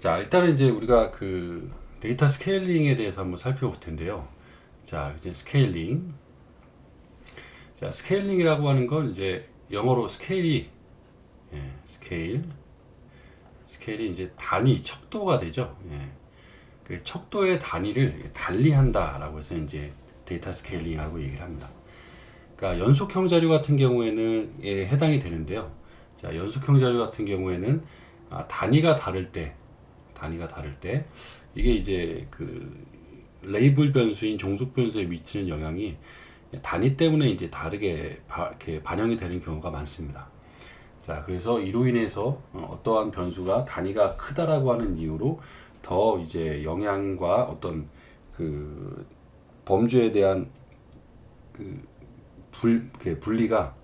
자, 일단은 이제 우리가 그 데이터 스케일링에 대해서 한번 살펴볼 텐데요. 자, 이제 스케일링. 자, 스케일링이라고 하는 건 이제 영어로 스케일이, 스케일이 이제 단위, 척도가 되죠. 그 척도의 단위를 달리한다라고 해서 이제 데이터 스케일링이라고 얘기를 합니다. 그러니까 연속형 자료 같은 경우에는 해당이 되는데요. 자, 연속형 자료 같은 경우에는 단위가 다를 때 이게 이제 그 레이블 변수인 종속 변수에 미치는 영향이 단위 때문에 이제 다르게 이렇게 반영이 되는 경우가 많습니다. 자, 그래서 이로 인해서 어떠한 변수가 단위가 크다라고 하는 이유로 더 이제 영향과 어떤 그 범주에 대한 그 분리가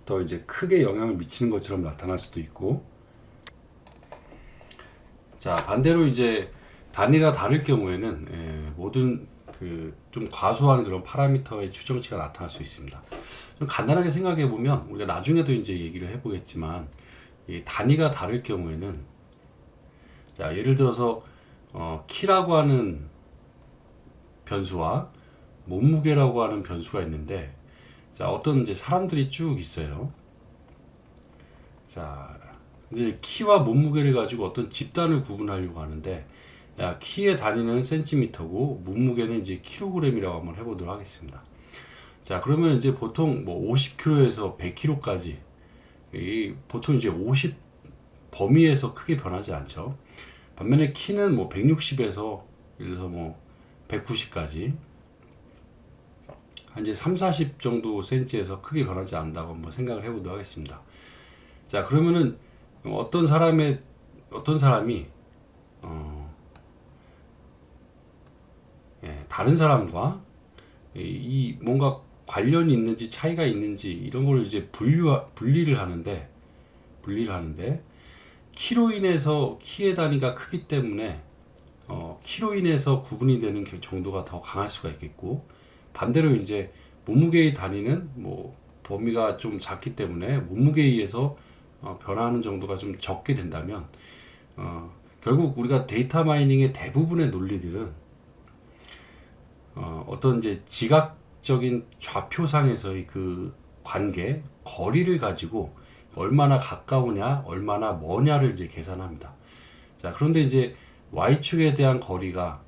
더 이제 크게 영향을 미치는 것처럼 나타날 수도 있고, 자, 반대로 이제 단위가 다를 경우에는 모든 그 좀 과소한 그런 파라미터의 추정치가 나타날 수 있습니다. 좀 간단하게 생각해 보면 우리가 나중에도 이제 얘기를 해보겠지만 이 단위가 다를 경우에는, 자, 예를 들어서 키라고 하는 변수와 몸무게라고 하는 변수가 있는데, 자, 어떤 이제 사람들이 쭉 있어요. 자, 이제 키와 몸무게를 가지고 어떤 집단을 구분하려고 하는데, 야, 키의 단위는 센티미터고 몸무게는 이제 킬로그램이라고 한번 해보도록 하겠습니다. 자, 그러면 이제 보통 뭐 50kg에서 100kg까지 보통 이제 50 범위에서 크게 변하지 않죠. 반면에 키는 뭐 160에서 예를 들어서 뭐 190까지 한 이제 3, 40 정도 센치에서 크게 변하지 않는다고 한번 생각을 해보도록 하겠습니다. 자, 그러면은 어떤 사람이 다른 사람과 이 뭔가 관련이 있는지 차이가 있는지 이런 걸 이제 분리를 하는데 키로 인해서 키의 단위가 크기 때문에 키로 인해서 구분이 되는 정도가 더 강할 수가 있겠고, 반대로 이제 몸무게의 단위는 뭐 범위가 좀 작기 때문에 몸무게에 의해서 변화하는 정도가 좀 적게 된다면, 결국 우리가 데이터 마이닝의 대부분의 논리들은 어떤 이제 지각적인 좌표상에서의 그 관계, 거리를 가지고 얼마나 가까우냐, 얼마나 머냐를 이제 계산합니다. 자, 그런데 이제 Y축에 대한 거리가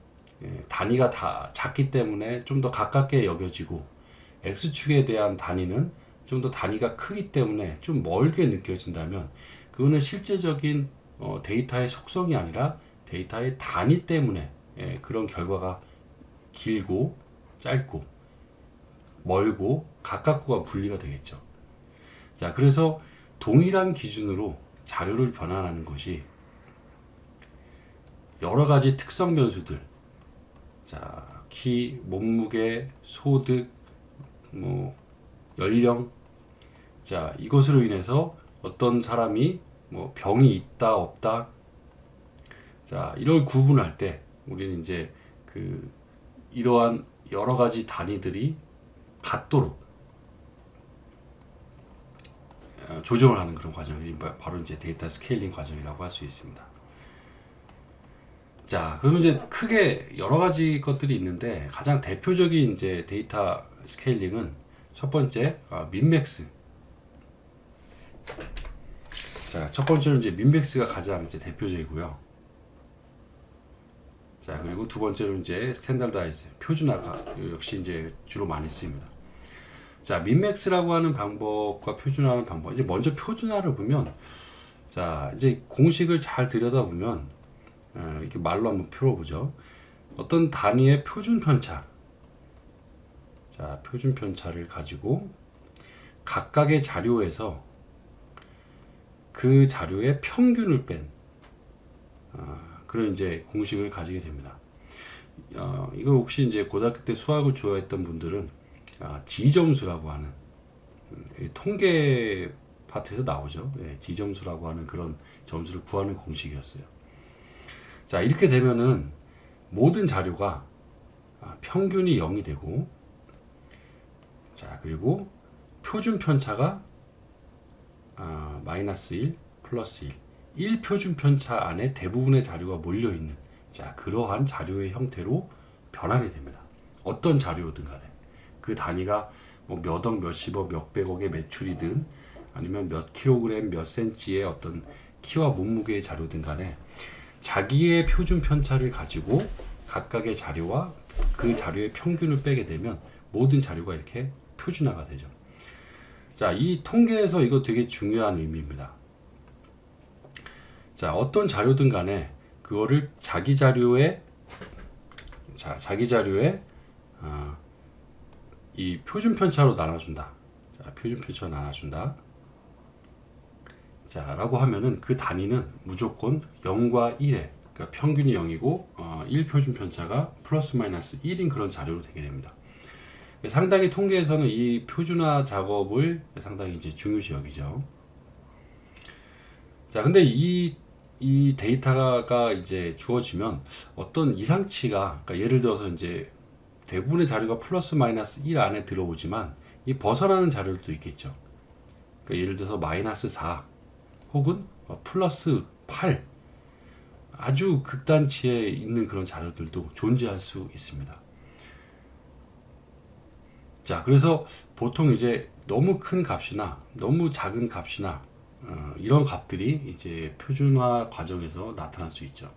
단위가 다 작기 때문에 좀 더 가깝게 여겨지고, X축에 대한 단위는 좀 더 단위가 크기 때문에 좀 멀게 느껴진다면, 그거는 실제적인 데이터의 속성이 아니라 데이터의 단위 때문에 그런 결과가 길고 짧고 멀고 가깝고가 분리가 되겠죠. 자, 그래서 동일한 기준으로 자료를 변환하는 것이 여러 가지 특성 변수들, 자, 키, 몸무게, 소득, 뭐 연령, 자, 이것으로 인해서 어떤 사람이 뭐 병이 있다 없다, 자, 이걸 구분할 때 우리는 이제 그 이러한 여러 가지 단위들이 같도록 조정을 하는 그런 과정이 바로 이제 데이터 스케일링 과정이라고 할 수 있습니다. 자, 그러면 이제 크게 여러 가지 것들이 있는데, 가장 대표적인 이제 데이터 스케일링은 첫 번째 민맥스. 자, 첫 번째로 이제 민맥스가 가장 이제 대표적이고요. 자, 그리고 두 번째로 이제 스탠다드아이즈, 표준화가 역시 이제 주로 많이 쓰입니다. 자, 민맥스라고 하는 방법과 표준화하는 방법. 이제 먼저 표준화를 보면, 자, 이제 공식을 잘 들여다보면 이렇게 말로 한번 풀어보죠. 어떤 단위의 표준 편차. 자, 표준 편차를 가지고 각각의 자료에서 그 자료의 평균을 뺀 그런 이제 공식을 가지게 됩니다. 이거 혹시 이제 고등학교 때 수학을 좋아했던 분들은 지점수라고 하는 통계 파트에서 나오죠. 지점수라고 하는 그런 점수를 구하는 공식이었어요. 자, 이렇게 되면은 모든 자료가 평균이 0이 되고, 자, 그리고 표준 편차가 마이너스 1, 플러스 1 1표준 편차 안에 대부분의 자료가 몰려 있는 자, 그러한 자료의 형태로 변환이 됩니다. 어떤 자료든 간에 그 단위가 뭐 몇 억, 몇십억, 몇백억의 매출이든 아니면 몇 킬로그램, 몇 센치의 어떤 키와 몸무게의 자료든 간에 자기의 표준 편차를 가지고 각각의 자료와 그 자료의 평균을 빼게 되면 모든 자료가 이렇게 표준화가 되죠. 자, 이 통계에서 이거 되게 중요한 의미입니다. 자, 어떤 자료든 간에 그거를 자기 자료에 이 표준 편차로 나눠준다. 자, 표준 편차로 나눠준다. 자, 라고 하면은 그 단위는 무조건 0과 1에 그러니까 평균이 0이고 1 표준 편차가 플러스 마이너스 1인 그런 자료로 되게 됩니다. 상당히 통계에서는 이 표준화 작업을 상당히 이제 중요시 여기죠. 자, 근데 이 데이터가 이제 주어지면 어떤 이상치가 그러니까 예를 들어서 이제 대부분의 자료가 플러스 마이너스 1 안에 들어오지만 이 벗어나는 자료들도 있겠죠. 그러니까 예를 들어서 마이너스 4 혹은 플러스 8 아주 극단치에 있는 그런 자료들도 존재할 수 있습니다. 자, 그래서 보통 이제 너무 큰 값이나 너무 작은 값이나 이런 값들이 이제 표준화 과정에서 나타날 수 있죠.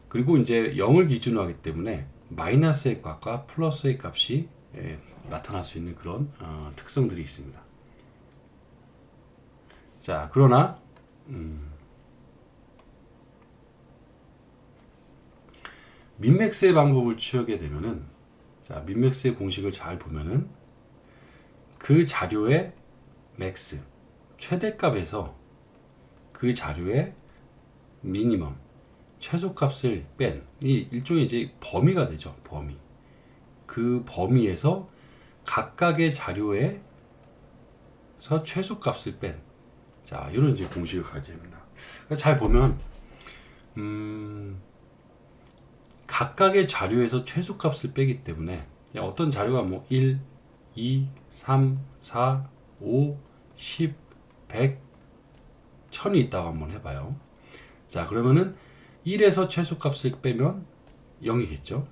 그리고 이제 0을 기준으로 하기 때문에 마이너스의 값과 플러스의 값이 나타날 수 있는 그런 특성들이 있습니다. 자, 그러나 민맥스의 방법을 취하게 되면은 자, 민맥스의 공식을 잘 보면은 그 자료의 맥스 최대값에서 그 자료의 미니멈 최소값을 뺀 이 일종의 이제 범위가 되죠. 범위. 그 범위에서 각각의 자료에서 최소값을 뺀 자, 이런 이제 공식을 가져야 됩니다. 그러니까 잘 보면 각각의 자료에서 최소값을 빼기 때문에 어떤 자료가 뭐 1, 2, 3, 4, 5, 10, 100, 1000이 있다고 한번 해봐요. 자, 그러면은 1에서 최소값을 빼면 0이겠죠.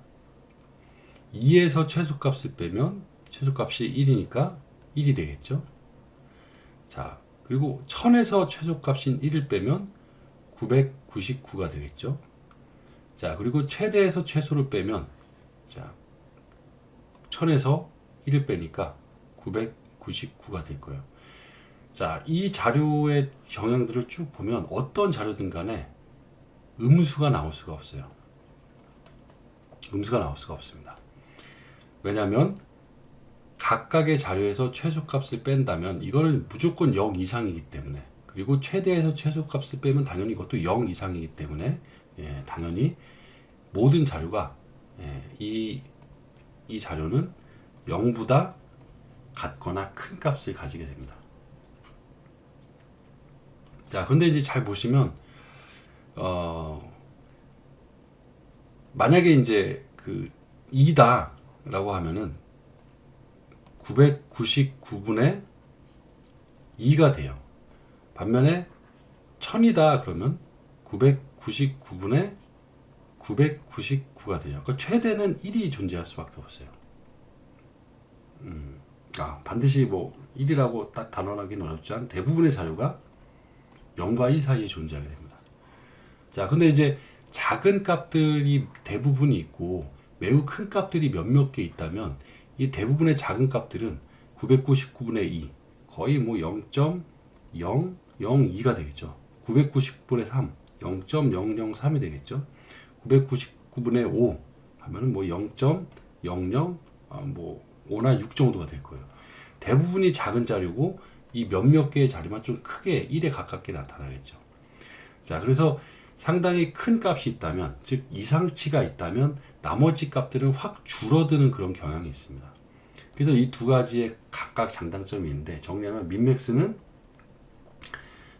2에서 최소값을 빼면 최소값이 1이니까 1이 되겠죠. 자, 그리고 1000에서 최소값인 1을 빼면 999가 되겠죠. 자, 그리고 최대에서 최소를 빼면 자, 1000에서 1을 빼니까 999가 될 거예요. 자, 이 자료의 경향들을 쭉 보면 어떤 자료든 간에 음수가 나올 수가 없어요. 음수가 나올 수가 없습니다. 왜냐하면 각각의 자료에서 최소값을 뺀다면 이거는 무조건 0 이상이기 때문에 그리고 최대에서 최소값을 빼면 당연히 이것도 0 이상이기 때문에 당연히 모든 자료가 이 자료는 0보다 같거나 큰 값을 가지게 됩니다. 자, 근데 이제 잘 보시면 만약에 이제 그 2다 라고 하면은 999분의 2가 돼요. 반면에 1000이다 그러면 999분의 999가 돼요. 그러니까 최대는 1이 존재할 수밖에 없어요. 반드시 뭐 1이라고 딱 단언하기는 어렵지만 대부분의 자료가 0과 2 사이에 존재하게 됩니다. 자, 근데 이제 작은 값들이 대부분이 있고 매우 큰 값들이 몇몇 개 있다면 이 대부분의 작은 값들은 999분의 2 거의 뭐 0.002가 되겠죠. 999분의 3 0.003이 되겠죠. 999분의 5 하면은 뭐 0.00 뭐 5나 6 정도가 될 거예요. 대부분이 작은 자료고 이 몇몇 개의 자료만 좀 크게 1에 가깝게 나타나겠죠. 자, 그래서 상당히 큰 값이 있다면, 즉 이상치가 있다면 나머지 값들은 확 줄어드는 그런 경향이 있습니다. 그래서 이 두 가지의 각각 장단점이 있는데 정리하면 민맥스는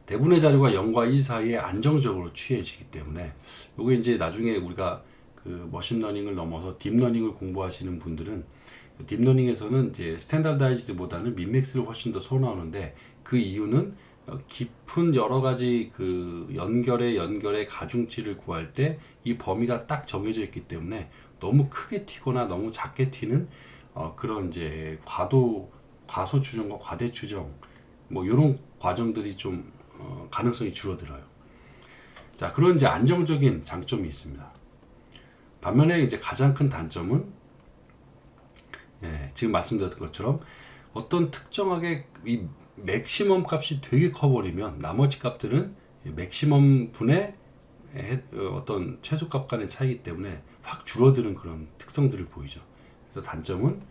대부분의 자료가 0과 1 사이에 안정적으로 취해지기 때문에 요게 이제 나중에 우리가 그 머신러닝을 넘어서 딥러닝을 공부하시는 분들은 딥러닝에서는 이제 스탠다드라이즈드보다는 민맥스를 훨씬 더 선호하는데 그 이유는 깊은 여러 가지 그 연결의 가중치를 구할 때 이 범위가 딱 정해져 있기 때문에 너무 크게 튀거나 너무 작게 튀는 그런 이제 과소 추정과 과대 추정 뭐 이런 과정들이 좀 가능성이 줄어들어요. 자, 그런 이제 안정적인 장점이 있습니다. 반면에 이제 가장 큰 단점은 지금 말씀드렸던 것처럼 어떤 특정하게 이 맥시멈 값이 되게 커버리면 나머지 값들은 맥시멈 분의 어떤 최소값 간의 차이기 때문에 확 줄어드는 그런 특성들을 보이죠. 그래서 단점은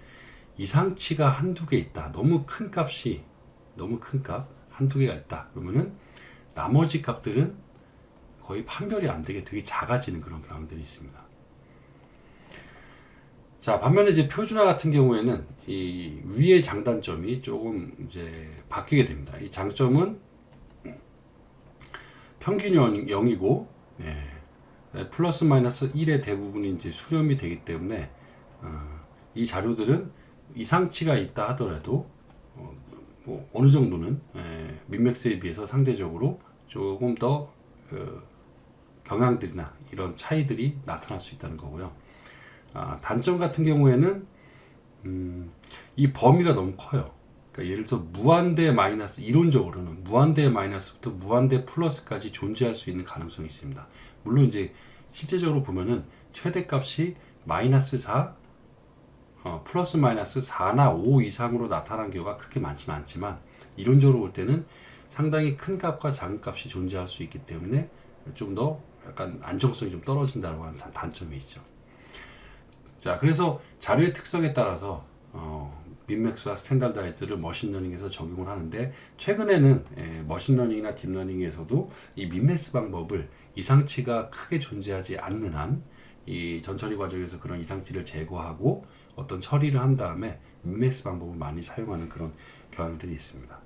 이상치가 한두 개 있다. 너무 큰 값, 한두 개가 있다. 그러면은 나머지 값들은 거의 판별이 안 되게 되게 작아지는 그런 경향들이 있습니다. 자, 반면에 이제 표준화 같은 경우에는 이 위의 장단점이 조금 이제 바뀌게 됩니다. 이 장점은 평균이 0이고 플러스 마이너스 1의 대부분이 이제 수렴이 되기 때문에 이 자료들은 이상치가 있다 하더라도 뭐 어느 정도는 민맥스에 비해서 상대적으로 조금 더 경향들이나 이런 차이들이 나타날 수 있다는 거고요. 단점 같은 경우에는 이 범위가 너무 커요. 그러니까 예를 들어 무한대 마이너스, 이론적으로는 무한대 마이너스부터 무한대 플러스까지 존재할 수 있는 가능성이 있습니다. 물론 이제 실제적으로 보면은 최대값이 마이너스 4, 플러스 마이너스 4나 5 이상으로 나타나는 경우가 그렇게 많지는 않지만 이론적으로 볼 때는 상당히 큰 값과 작은 값이 존재할 수 있기 때문에 좀 더 약간 안정성이 좀 떨어진다고 하는 단점이 있죠. 자, 그래서 자료의 특성에 따라서 민맥스와 스탠다드라이즈를 머신러닝에서 적용을 하는데 최근에는 머신러닝이나 딥러닝에서도 이 민맥스 방법을 이상치가 크게 존재하지 않는 한 이 전처리 과정에서 그런 이상치를 제거하고 어떤 처리를 한 다음에 민맥스 방법을 많이 사용하는 그런 경향들이 있습니다.